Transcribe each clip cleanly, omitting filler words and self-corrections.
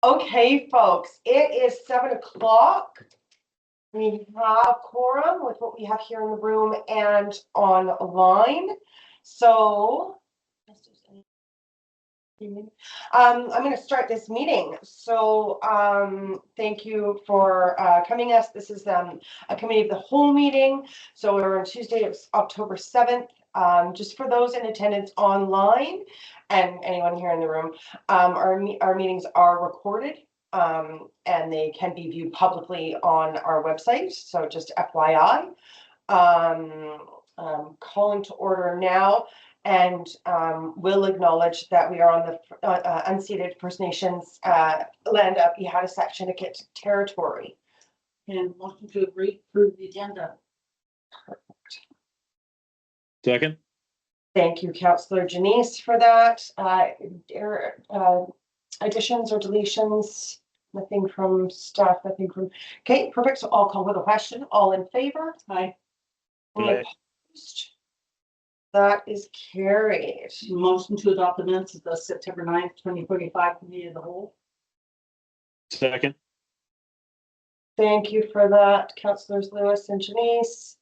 Okay, folks, it is 7 o'clock. We have quorum with what we have here in the room and online. So I'm going to start this meeting. So thank you for coming us. This is a committee of the whole meeting. So we're on Tuesday, it's October 7th. Just for those in attendance online and anyone here in the room, our meetings are recorded and they can be viewed publicly on our website. So just FYI. Calling to order now. And we'll acknowledge that we are on the unceded First Nations land of Ihattasak Chiniki territory. And motion to agree through the agenda. Perfect. Second. Thank you, Councillor Janice, for that. Additions or deletions? Nothing from staff, nothing from. Okay, perfect. So I'll call with a question. All in favor? Aye. Any opposed? That is carried. Motion to adopt the minutes of the September 9th, 2045 committee of the whole. Second. Thank you for that, Councillors Lewis and Janice.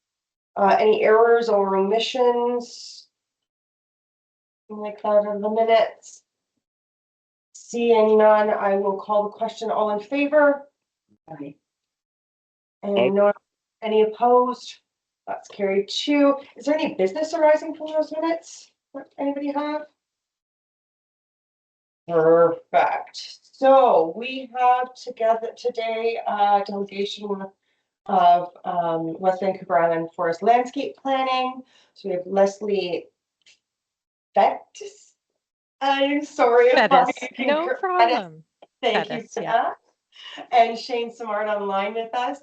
Any errors or omissions? Like that in the minutes. Seeing none, I will call the question. All in favor? Aye. And no, any opposed? That's carried too. Is there any business arising from those minutes that anybody have? Perfect. So we have together today a delegation of West Vancouver Island Forest Landscape Planning. So we have Leslie Bettis. I'm sorry if no problem. Thank you for that. And Shane Simard online with us.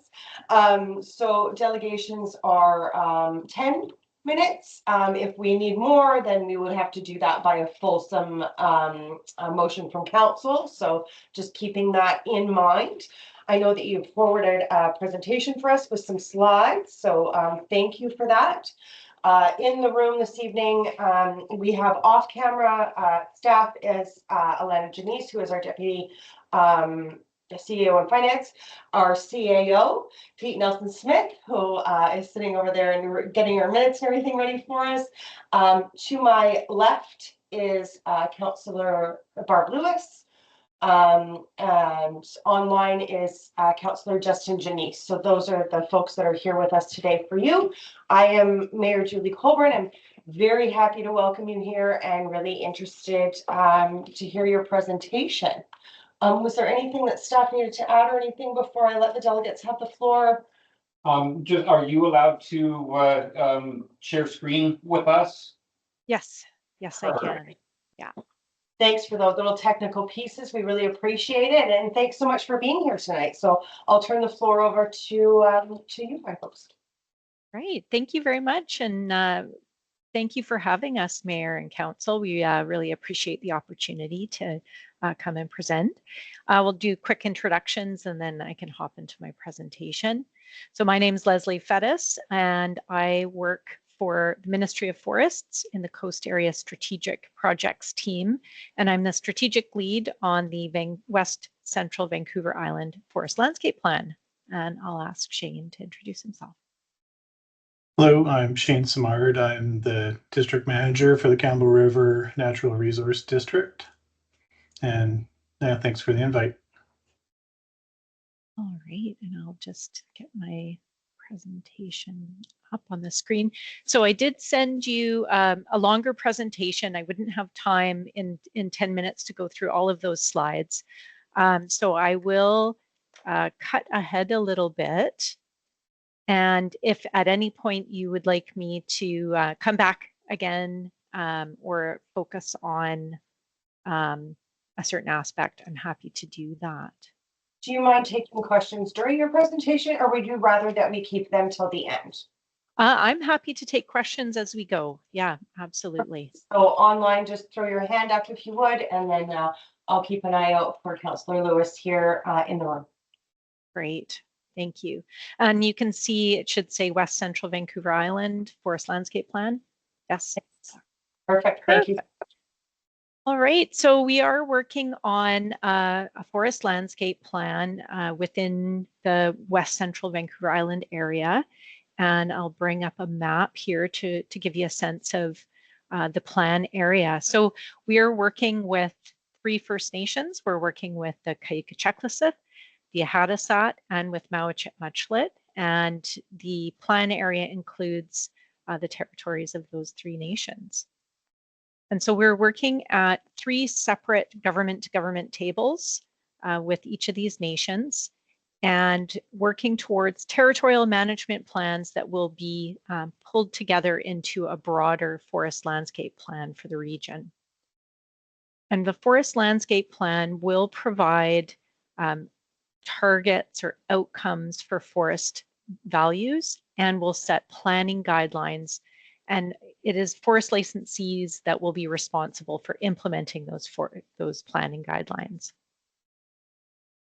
So delegations are 10 minutes. If we need more, then we would have to do that by a fulsome motion from council. So just keeping that in mind. I know that you've forwarded a presentation for us with some slides. So thank you for that. In the room this evening, we have off-camera staff is Alana Janice, who is our deputy CEO and Finance, our CAO, Pete Nelson-Smith, who is sitting over there and getting our minutes and everything ready for us. To my left is Councillor Barb Lewis, and online is Councillor Justin Janice. So those are the folks that are here with us today for you. I am Mayor Julie Colburn. I'm very happy to welcome you here and really interested to hear your presentation. Was there anything that staff needed to add or anything before I let the delegates have the floor? Just are you allowed to share screen with us? Yes, I can. Yeah. Thanks for those little technical pieces. We really appreciate it, and thanks so much for being here tonight. So I'll turn the floor over to you, my folks. Great. Thank you very much, and thank you for having us, Mayor and Council. We really appreciate the opportunity to come and present. We'll do quick introductions and then I can hop into my presentation. So my name is Leslie Fettis and I work for the Ministry of Forests in the Coast Area Strategic Projects team. And I'm the strategic lead on the West Central Vancouver Island Forest Landscape Plan. And I'll ask Shane to introduce himself. Hello, I'm Shane Simard. I'm the district manager for the Campbell River Natural Resource District. And thanks for the invite. All right, and I'll just get my presentation up on the screen. So I did send you a longer presentation. I wouldn't have time in 10 minutes to go through all of those slides. So I will cut ahead a little bit. And if at any point you would like me to come back again or focus on a certain aspect, I'm happy to do that. Do you mind taking questions during your presentation, or would you rather that we keep them till the end? I'm happy to take questions as we go. Yeah, absolutely. So online, just throw your hand up if you would, and then I'll keep an eye out for Councillor Lewis here in the room. Great. Thank you. And you can see it should say West Central Vancouver Island Forest Landscape Plan. Yes. Perfect. Thank you. All right, so we are working on a forest landscape plan within the West Central Vancouver Island area. And I'll bring up a map here to give you a sense of the plan area. So we are working with 3 First Nations. We're working with the Kayukacheklasith, the Ahadasat, and with Mawachit-Muchlit. And the plan area includes the territories of those 3 nations. And so we're working at 3 separate government-to-government tables with each of these nations and working towards territorial management plans that will be pulled together into a broader forest landscape plan for the region. And the forest landscape plan will provide targets or outcomes for forest values and will set planning guidelines. And it is forest licensees that will be responsible for implementing those planning guidelines.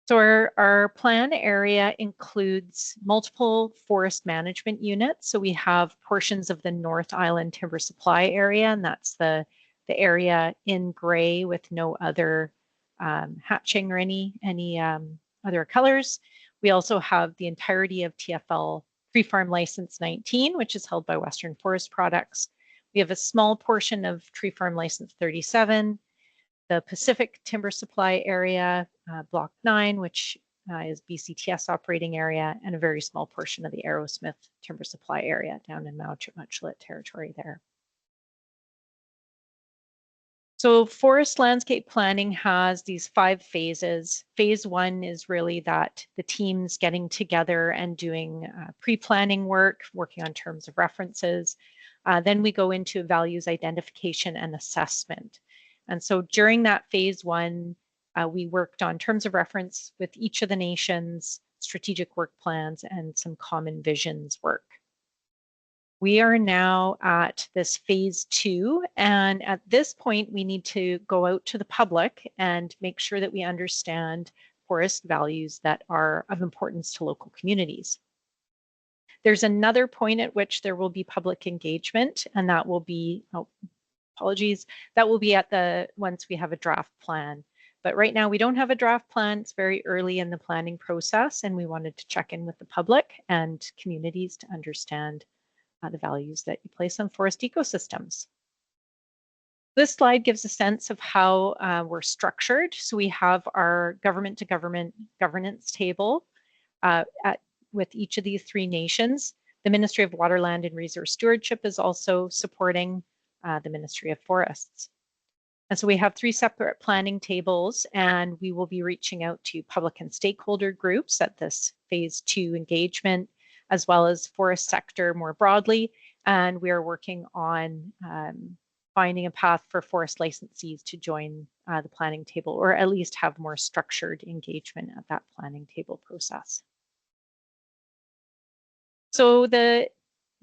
So our plan area includes multiple forest management units. So we have portions of the North Island Timber Supply area, and that's the area in gray with no other hatching or any other colors. We also have the entirety of TFL Free Farm License 19, which is held by Western Forest Products. We have a small portion of Tree Farm License 37, the Pacific Timber Supply area, Block 9, which is BCTS operating area, and a very small portion of the Arrowsmith Timber Supply area down in Mawachit-Muchlit territory there. So forest landscape planning has these 5 phases. Phase 1 is really that the teams getting together and doing pre-planning work, working on terms of references. Then we go into values identification and assessment. And so during that phase 1, we worked on terms of reference with each of the nations, strategic work plans, and some common visions work. We are now at this phase 2, and at this point, we need to go out to the public and make sure that we understand forest values that are of importance to local communities. There's another point at which there will be public engagement, and that will be, that will be at once we have a draft plan. But right now we don't have a draft plan. It's very early in the planning process, and we wanted to check in with the public and communities to understand the values that you place on forest ecosystems. This slide gives a sense of how we're structured. So we have our government-to-government governance table with each of these 3 nations. The Ministry of Water, Land and Resource Stewardship is also supporting the Ministry of Forests. And so we have 3 separate planning tables, and we will be reaching out to public and stakeholder groups at this phase 2 engagement, as well as forest sector more broadly. And we are working on finding a path for forest licensees to join the planning table, or at least have more structured engagement at that planning table process. So the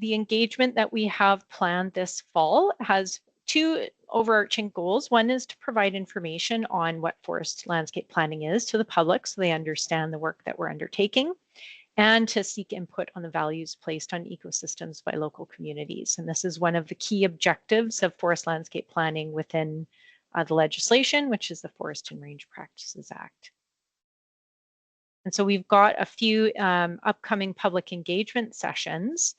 engagement that we have planned this fall has 2 overarching goals. One is to provide information on what forest landscape planning is to the public so they understand the work that we're undertaking, and to seek input on the values placed on ecosystems by local communities. And this is one of the key objectives of forest landscape planning within the legislation, which is the Forest and Range Practices Act. And so we've got a few upcoming public engagement sessions.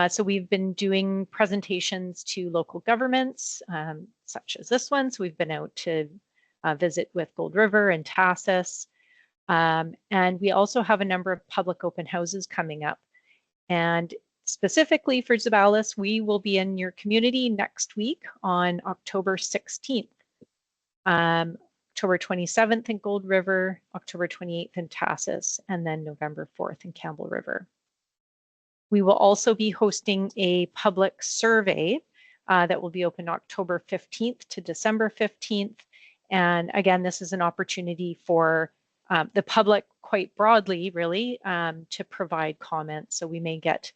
So we've been doing presentations to local governments, such as this one. So we've been out to visit with Gold River and Tassis. And we also have a number of public open houses coming up. And specifically for Zeballos, we will be in your community next week on October 16th. October 27th in Gold River, October 28th in Tassis, and then November 4th in Campbell River. We will also be hosting a public survey that will be open October 15th to December 15th. And again, this is an opportunity for the public quite broadly, really, to provide comments. So we may get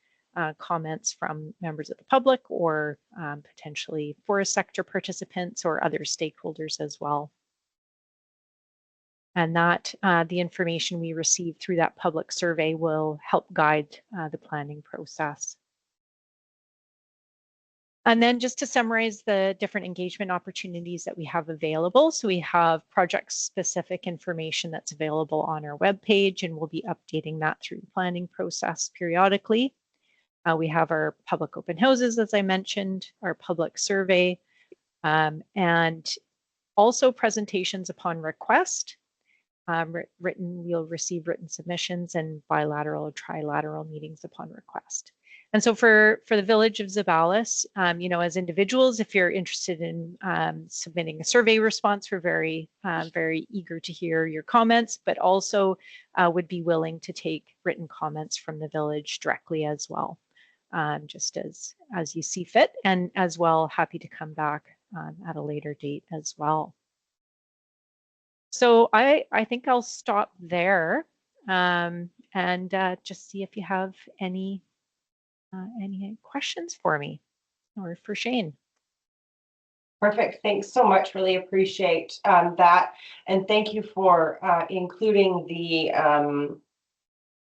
comments from members of the public or potentially forest sector participants or other stakeholders as well. And that the information we receive through that public survey will help guide the planning process. And then just to summarize the different engagement opportunities that we have available. So we have project-specific information that's available on our webpage, and we'll be updating that through the planning process periodically. We have our public open houses, as I mentioned, our public survey, and also presentations upon request. We'll receive written submissions and bilateral or trilateral meetings upon request. And so for the village of Zeballos, you know, as individuals, if you're interested in submitting a survey response, we're very eager to hear your comments, but also would be willing to take written comments from the village directly as well, just as you see fit, and as well happy to come back at a later date as well. So I think I'll stop there and just see if you have any questions for me or for Shane. Perfect. Thanks so much. Really appreciate that. And thank you for including the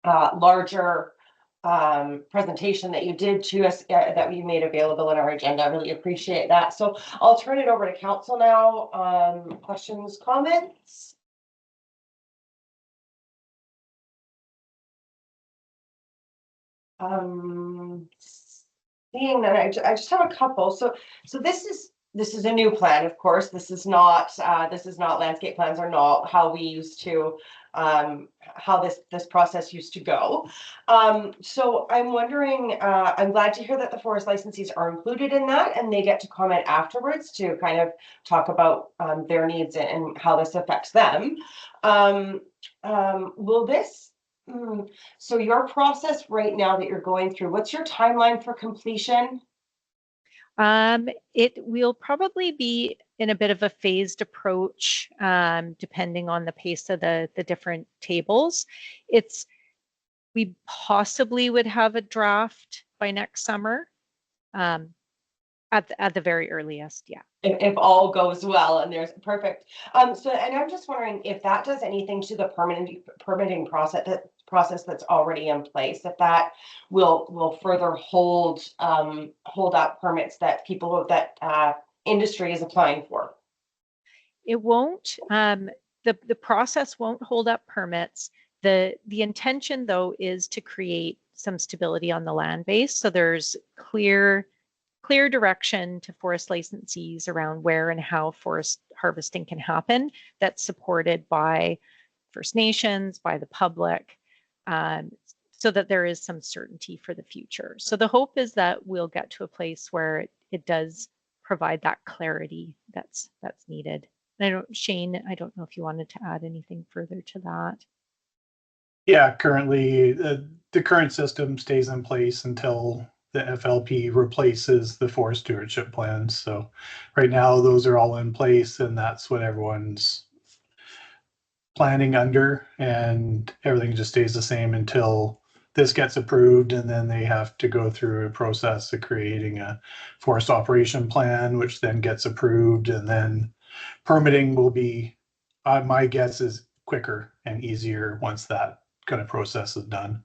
larger presentation that you did to us that we made available in our agenda. I really appreciate that. So I'll turn it over to council now. Questions, comments? Seeing that I just have a couple. So this is a new plan, of course. This is not landscape plans are not how we used to how this process used to go. So I'm wondering, I'm glad to hear that the forest licensees are included in that and they get to comment afterwards to kind of talk about their needs and how this affects them. Will this So your process right now that you're going through, what's your timeline for completion? It will probably be in a bit of a phased approach, depending on the pace of the different tables. We possibly would have a draft by next summer, at the very earliest, yeah. If all goes well and there's perfect. So, and I'm just wondering if that does anything to the permitting process that's already in place, if that will further hold up permits that industry is applying for. It won't. The process won't hold up permits. The intention, though, is to create some stability on the land base. So there's clear direction to forest licensees around where and how forest harvesting can happen, that's supported by First Nations, by the public, so that there is some certainty for the future. So the hope is that we'll get to a place where it does provide that clarity that's needed. And Shane, I don't know if you wanted to add anything further to that. Yeah, currently the current system stays in place until the FLP replaces the forest stewardship plans. So right now those are all in place and that's what everyone's planning under, and everything just stays the same until this gets approved, and then they have to go through a process of creating a forest operation plan, which then gets approved, and then permitting will be, my guess is quicker and easier once that kind of process is done.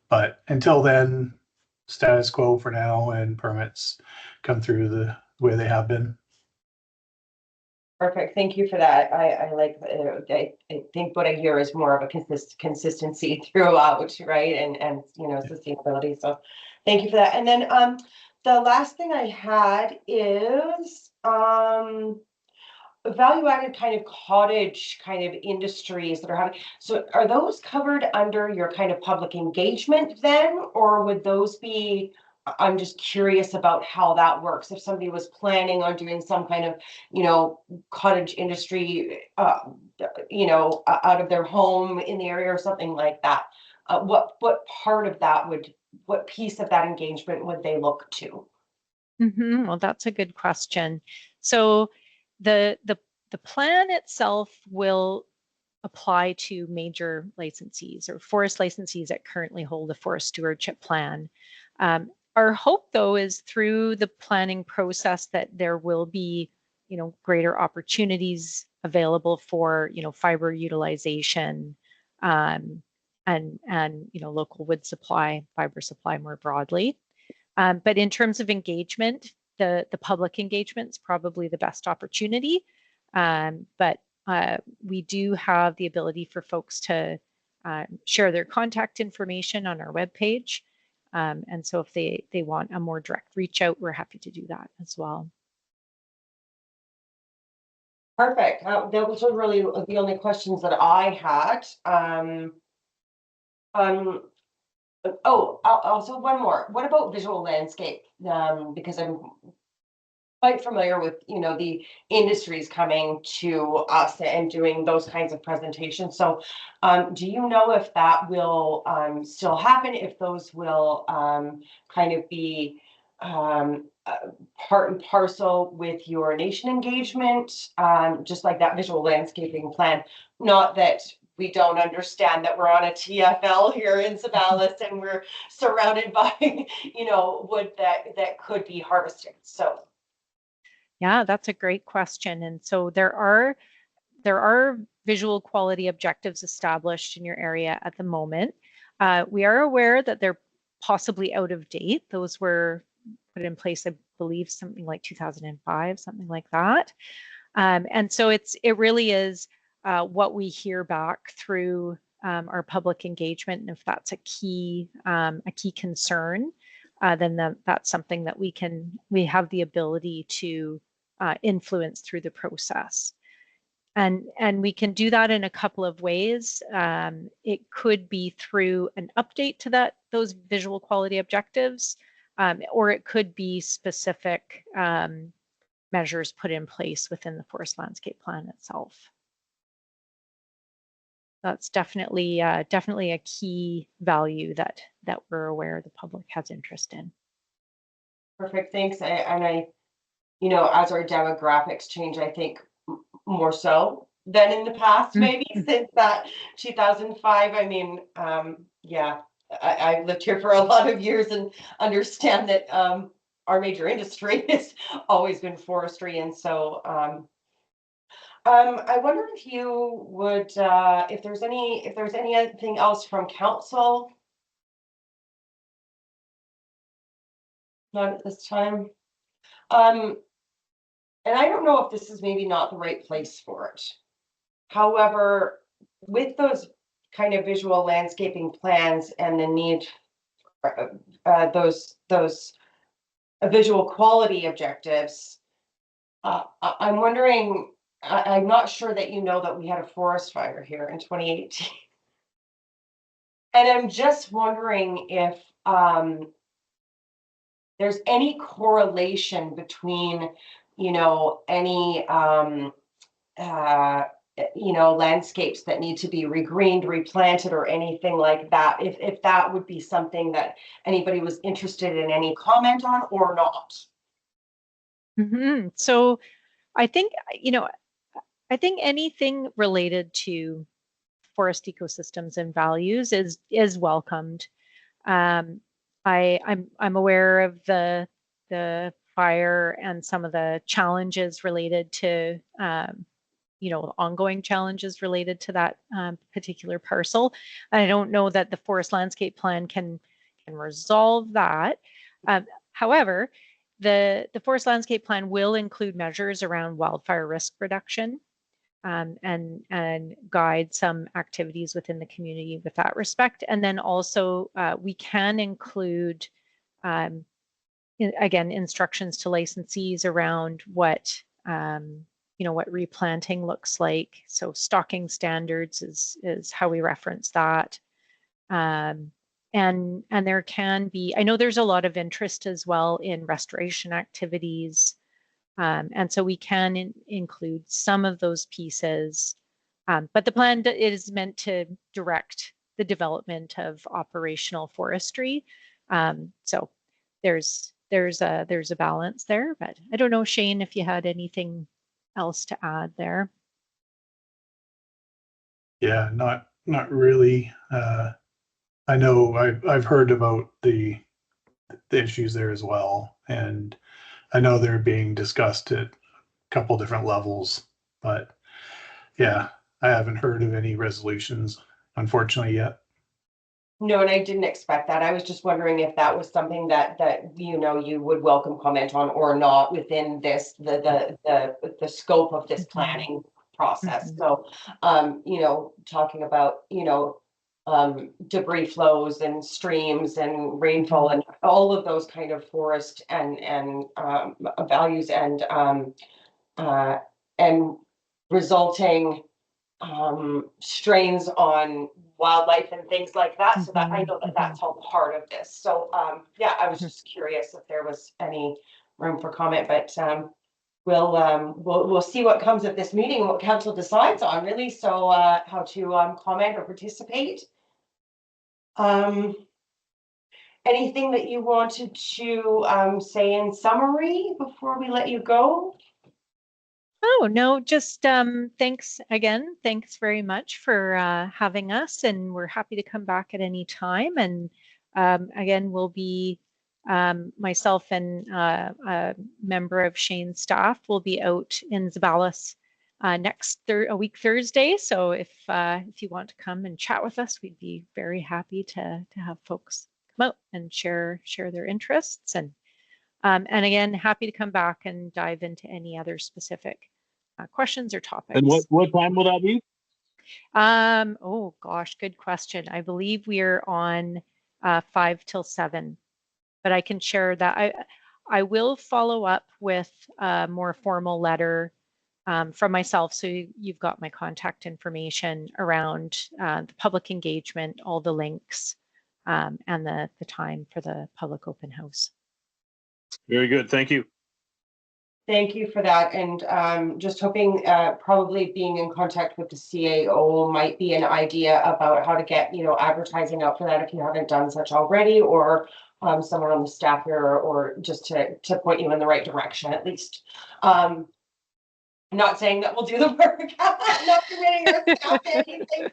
But until then, status quo for now, and permits come through the way they have been. Perfect. Thank you for that. I like. I think what I hear is more of a consistency throughout, right? And you know, sustainability. So, thank you for that. And then the last thing I had is value-added kind of cottage kind of industries that are having. So, are those covered under your kind of public engagement then, or would those be? I'm just curious about how that works. If somebody was planning on doing some kind of, you know, cottage industry, you know, out of their home in the area or something like that, what part of that what piece of that engagement would they look to? Well, that's a good question. So the plan itself will apply to major licensees or forest licensees that currently hold a forest stewardship plan. Our hope, though, is through the planning process that there will be, you know, greater opportunities available for, you know, fiber utilization, and you know, local wood supply, fiber supply more broadly. But in terms of engagement, the public engagement's probably the best opportunity. But we do have the ability for folks to share their contact information on our webpage. And so if they want a more direct reach out, we're happy to do that as well. Perfect. Those were really the only questions that I had. Also one more. What about visual landscape? Because I'm quite familiar with, the industries coming to us and doing those kinds of presentations. So, do you know if that will still happen? If those will kind of be part and parcel with your nation engagement, just like that visual landscaping plan? Not that we don't understand that we're on a TFL here in Zeballos and we're surrounded by, wood that could be harvested. So. Yeah, that's a great question. And so there are visual quality objectives established in your area at the moment. We are aware that they're possibly out of date. Those were put in place, I believe, something like 2005, something like that. And so it really is what we hear back through our public engagement, and if that's a key concern, then that's something that we have the ability to influence through the process. And we can do that in a couple of ways. It could be through an update to those visual quality objectives, or it could be specific measures put in place within the forest landscape plan itself. That's definitely a key value that we're aware the public has interest in. Perfect, thanks. As our demographics change, I think more so than in the past, maybe since that 2005. I mean, yeah, I've lived here for a lot of years and understand that our major industry has always been forestry, and so I wonder if you would, if there's anything else from council. Not at this time. And I don't know if this is maybe not the right place for it. However, with those kind of visual landscaping plans and the need for those visual quality objectives, I'm wondering, I'm not sure that that we had a forest fire here in 2018. And I'm just wondering if there's any correlation between, any landscapes that need to be regreened, replanted, or anything like that, if that would be something that anybody was interested in any comment on or not. Mm-hmm. So I think, anything related to forest ecosystems and values is welcomed. I'm aware of the fire and some of the challenges related to ongoing challenges related to that particular parcel. I don't know that the forest landscape plan can resolve that. However, the forest landscape plan will include measures around wildfire risk reduction, and guide some activities within the community with that respect. And then also we can include, again, instructions to licensees around what what replanting looks like. So stocking standards is how we reference that. And there can be, I know there's a lot of interest as well in restoration activities. And so we can include some of those pieces, but the plan is meant to direct the development of operational forestry. So there's a balance there, but I don't know, Shane, if you had anything else to add there. Yeah, not really. I know I've heard about the issues there as well, and I know they're being discussed at a couple different levels, but yeah, I haven't heard of any resolutions, unfortunately, yet. No, and I didn't expect that. I was just wondering if that was something that you would welcome comment on or not within this, the scope of this Mhm. planning process. Mhm. So, talking about, debris flows and streams and rainfall and all of those kind of forest and values uh, and resulting strains on wildlife and things like that. So that I know that that's all part of this. So yeah, I was just curious if there was any room for comment, but we'll see what comes of this meeting, what council decides on really. So how to comment or participate. Anything that you wanted to say in summary before we let you go? Oh, no, just thanks again. Thanks very much for having us, and we're happy to come back at any time. And again, we'll be myself and a member of Shane's staff will be out in Zeballos a week Thursday. So if you want to come and chat with us, we'd be very happy to have folks come out and share their interests and again, happy to come back and dive into any other specific questions or topics. And what time will that be? Oh gosh, good question. I believe we are on 5 till 7, but I can share that. I will follow up with a more formal letter from myself. So you've got my contact information around the public engagement, all the links, and the time for the public open house. Very good. Thank you. Thank you for that. And just hoping probably being in contact with the CAO might be an idea about how to get, advertising out for that if you haven't done such already, or someone on the staff here, or just to point you in the right direction at least. Not saying that we'll do the work, not committing our staff to anything.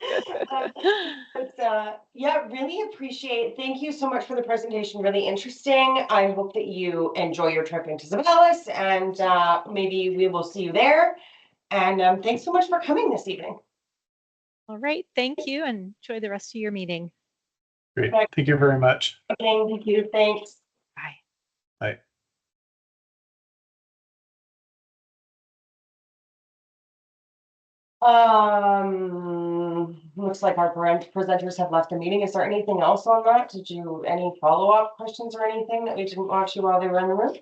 Yeah, really appreciate. Thank you so much for the presentation. Really interesting. I hope that you enjoy your trip into Zeballos, and maybe we will see you there. And thanks so much for coming this evening. All right, thank you, and enjoy the rest of your meeting. Great. Thank you very much. Thank you. Thanks. Bye. Bye. Looks like our presenters have left the meeting. Is there anything else on that? Any follow-up questions or anything that we didn't watch you while they were in the room?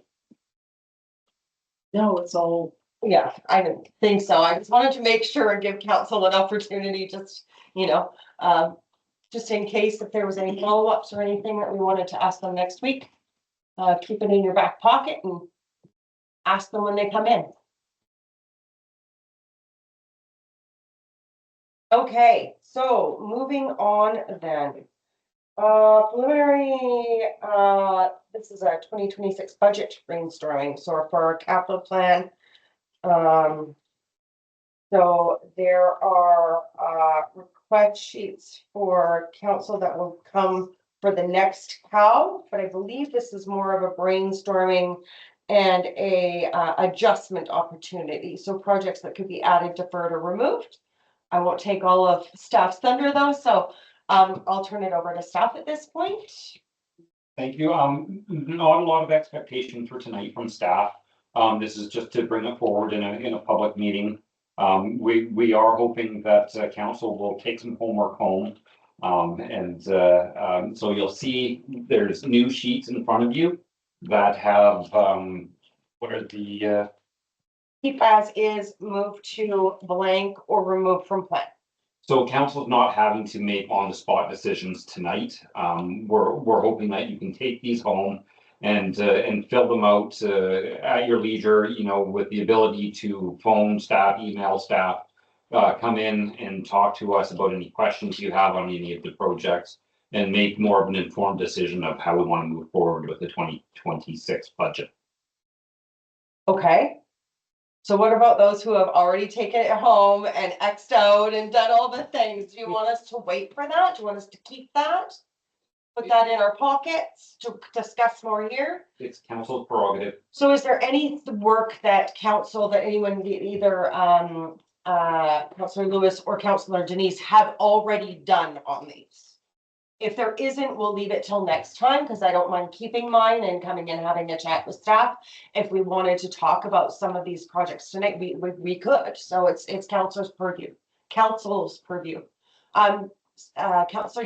No, it's all, Yeah, I didn't think so. I just wanted to make sure and give council an opportunity, just in case if there was any follow-ups or anything that we wanted to ask them next week. Keep it in your back pocket and ask them when they come in. Okay, so moving on then. Preliminary, this is our 2026 budget brainstorming. So for our capital plan, so there are request sheets for council that will come for the next COW, but I believe this is more of a brainstorming and a adjustment opportunity. So projects that could be added, deferred, or removed. I won't take all of staff's thunder though, so I'll turn it over to staff at this point. Thank you. Not a lot of expectation for tonight from staff. This is just to bring it forward in a public meeting. We are hoping that council will take some homework home. So you'll see there's new sheets in front of you that have what are the Keep as is, move to blank, or remove from plan. so council's not having to make on the spot decisions tonight. We're hoping that you can take these home and fill them out at your leisure, with the ability to phone staff, email staff, come in and talk to us about any questions you have on any of the projects and make more of an informed decision of how we want to move forward with the 2026 budget. Okay. So what about those who have already taken it home and X'd out and done all the things? Do you want us to wait for that? Do you want us to keep that? Put that in our pockets to discuss more here? It's council's prerogative. So is there any work that anyone, either Councillor Lewis or Councillor Denise, have already done on these? If there isn't, we'll leave it till next time, because I don't mind keeping mine and coming and having a chat with staff. If we wanted to talk about some of these projects tonight, we could. So it's council's purview. Councillor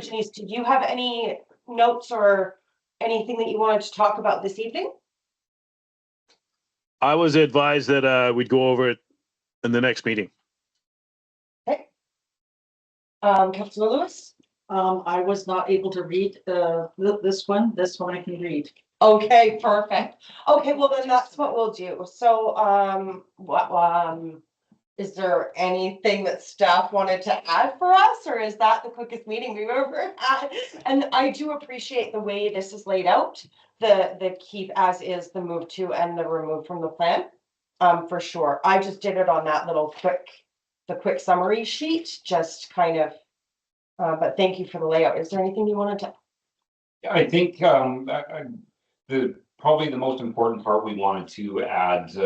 Janice, do you have any notes or anything that you wanted to talk about this evening? I was advised that we'd go over it in the next meeting. Okay. Councillor Lewis? I was not able to read, this one I can read. Okay, perfect. Okay, well then that's what we'll do. So, is there anything that staff wanted to add for us, or is that the quickest meeting we've ever had? And I do appreciate the way this is laid out, the keep as is, the move to, and the remove from the plan. For sure. I just did it on that little quick summary sheet, just kind of, but thank you for the layout. Is there anything you wanted to? I think probably the most important part we wanted to add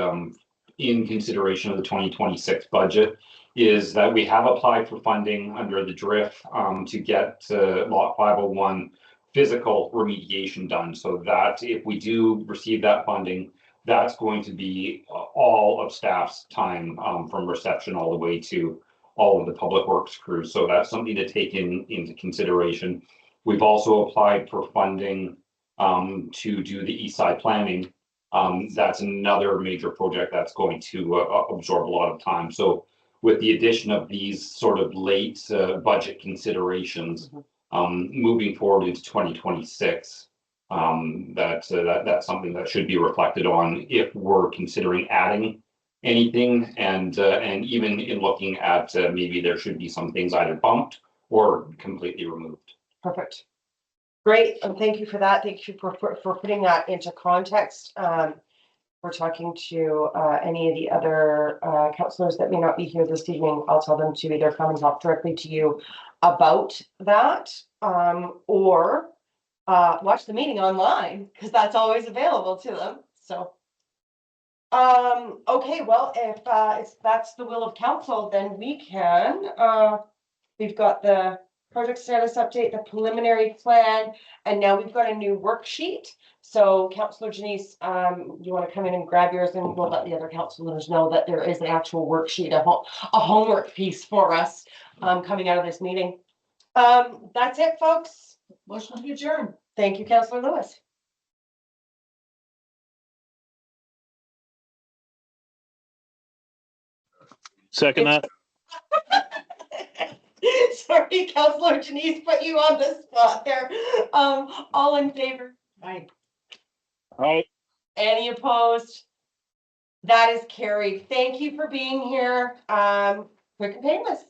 in consideration of the 2026 budget is that we have applied for funding under the DRIF to get lot 501 physical remediation done, so that if we do receive that funding, that's going to be all of staff's time from reception all the way to all of the public works crews. So that's something to take into consideration. We've also applied for funding to do the east side planning. That's another major project that's going to absorb a lot of time. So with the addition of these sort of late budget considerations, moving forward into 2026, that's something that should be reflected on if we're considering adding anything, and even in looking at maybe there should be some things either bumped or completely removed. Perfect. Great, and thank you for that. Thank you for putting that into context. We're talking to any of the other councillors that may not be here this evening. I'll tell them to either come and talk directly to you about that, or watch the meeting online, because that's always available to them. So, okay, well, if that's the will of council, then we can. We've got the project status update, the preliminary plan, and now we've got a new worksheet. So Councillor Janice, you want to come in and grab yours, and we'll let the other councillors know that there is an actual worksheet, a homework piece for us coming out of this meeting. That's it, folks. Motion to adjourn. Thank you, Councillor Lewis. Second that. Sorry, Councillor Janice put you on the spot there. All in favor? Aye. All right. Any opposed? That is carried. Thank you for being here. Quick and painless.